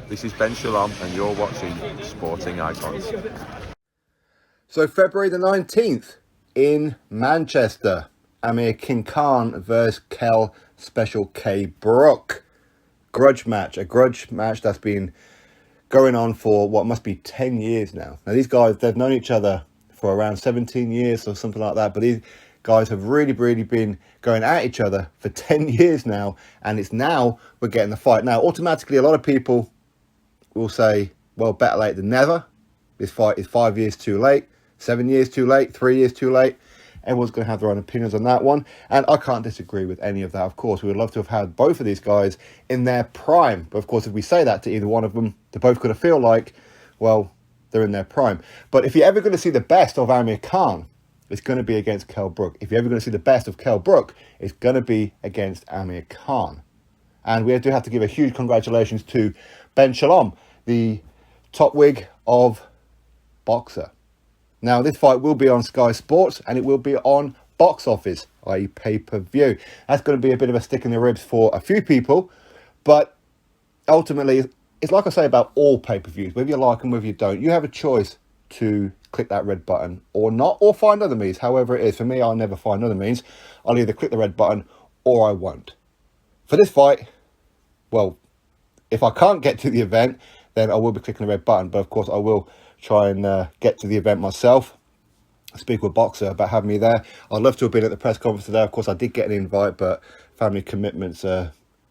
This is Ben Shalom and you're watching Sporting Icons. So February the 19th in Manchester, Amir Khan versus Kell Special K Brook. Grudge match, a grudge match that's been going on for what must be 10 years now. Now these guys, they've known each other for around 17 years or something like that, but these guys have really been going at each other for 10 years now, and it's now we're getting the fight. Now automatically a lot of people will say, well, better late than never. This fight is 5 years too late, 7 years too late, 3 years too late. Everyone's going to have their own opinions on that one, and I can't disagree with any of that. Of course, we would love to have had both of these guys in their prime, but of course, if we say that to either one of them, they're both going to feel like, well, they're in their prime. But if you're ever going to see the best of Amir Khan, it's going to be against Kell Brook. If you're ever going to see the best of Kell Brook, it's going to be against Amir Khan. And we do have to give a huge congratulations to Ben Shalom, the top wig of Boxer. Now, this fight will be on Sky Sports and it will be on Boxoffice, i.e. pay-per-view. That's going to be a bit of a stick in the ribs for a few people, but ultimately, it's like I say about all pay-per-views, whether you like them, whether you don't, you have a choice to click that red button or not, or find other means, however it is. For me, I'll never find other means. I'll either click the red button or I won't. For this fight, well, if I can't get to the event, then I will be clicking the red button, but of course I will try and get to the event myself. Speak with Boxer about having me there. I'd love to have been at the press conference today. Of course, I did get an invite, but family commitments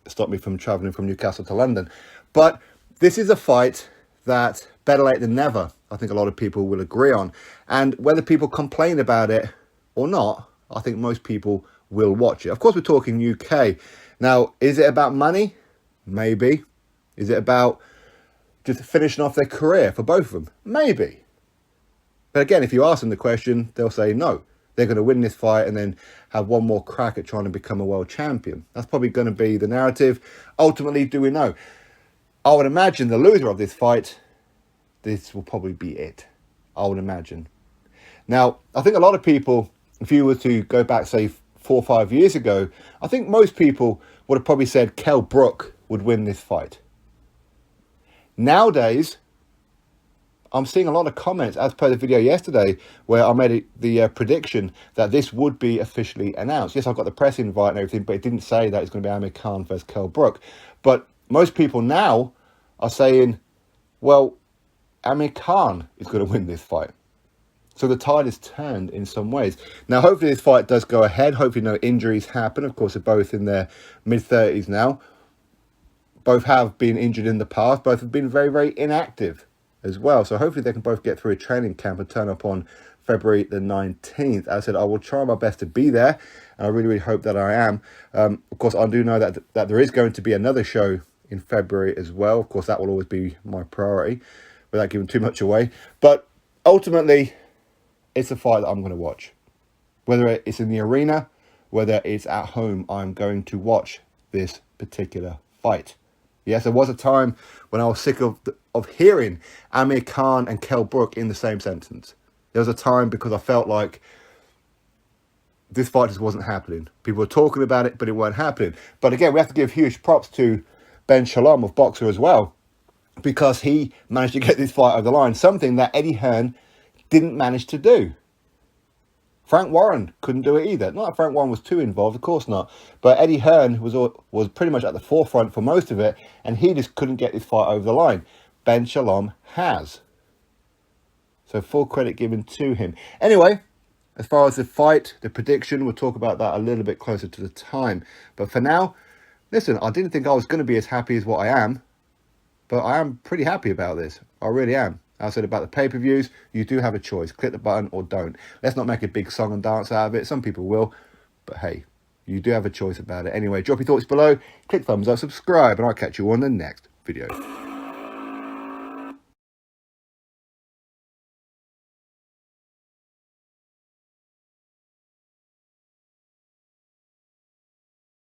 stopped me from travelling from Newcastle to London. But this is a fight that better late than never, I think a lot of people will agree on. And whether people complain about it or not, I think most people will watch it. Of course, we're talking UK. Now, is it about money? Maybe. Is it about just finishing off their career for both of them? Maybe. But again, if you ask them the question, they'll say no. They're going to win this fight and then have one more crack at trying to become a world champion. That's probably going to be the narrative. Ultimately, do we know? I would imagine the loser of this fight, this will probably be it. I would imagine. Now, I think a lot of people, if you were to go back, say, 4 or 5 years ago, I think most people would have probably said Kell Brook would win this fight. Nowadays, I'm seeing a lot of comments, as per the video yesterday, where I made the prediction that this would be officially announced. Yes, I got the press invite and everything, but it didn't say that it's going to be Amir Khan versus Kell Brook. But most people now are saying, well, Amir Khan is going to win this fight. So the tide is turned in some ways. Now, hopefully this fight does go ahead. Hopefully no injuries happen. Of course, they're both in their mid-30s now. Both have been injured in the past. Both have been very inactive as well. So hopefully they can both get through a training camp and turn up on February the 19th. As I said, I will try my best to be there. And I really hope that I am. Of course, I do know that there is going to be another show in February as well. Of course, that will always be my priority without giving too much away. But ultimately, it's a fight that I'm going to watch. Whether it's in the arena, whether it's at home, I'm going to watch this particular fight. Yes, there was a time when I was sick of hearing Amir Khan and Kell Brook in the same sentence. There was a time because I felt like this fight just wasn't happening. People were talking about it, but it weren't happening. But again, we have to give huge props to Ben Shalom of Boxer as well, because he managed to get this fight over the line, something that Eddie Hearn didn't manage to do. Frank Warren couldn't do it either. Not that Frank Warren was too involved, of course not. But Eddie Hearn was pretty much at the forefront for most of it, and he just couldn't get this fight over the line. Ben Shalom has. So full credit given to him. Anyway, as far as the fight, the prediction, we'll talk about that a little bit closer to the time. But for now, listen, I didn't think I was going to be as happy as what I am, but I am pretty happy about this. I really am. I said about the pay-per-views, you do have a choice. Click the button or don't. Let's not make a big song and dance out of it. Some people will, but hey, you do have a choice about it. Anyway, drop your thoughts below, click thumbs up, subscribe, and I'll catch you on the next video.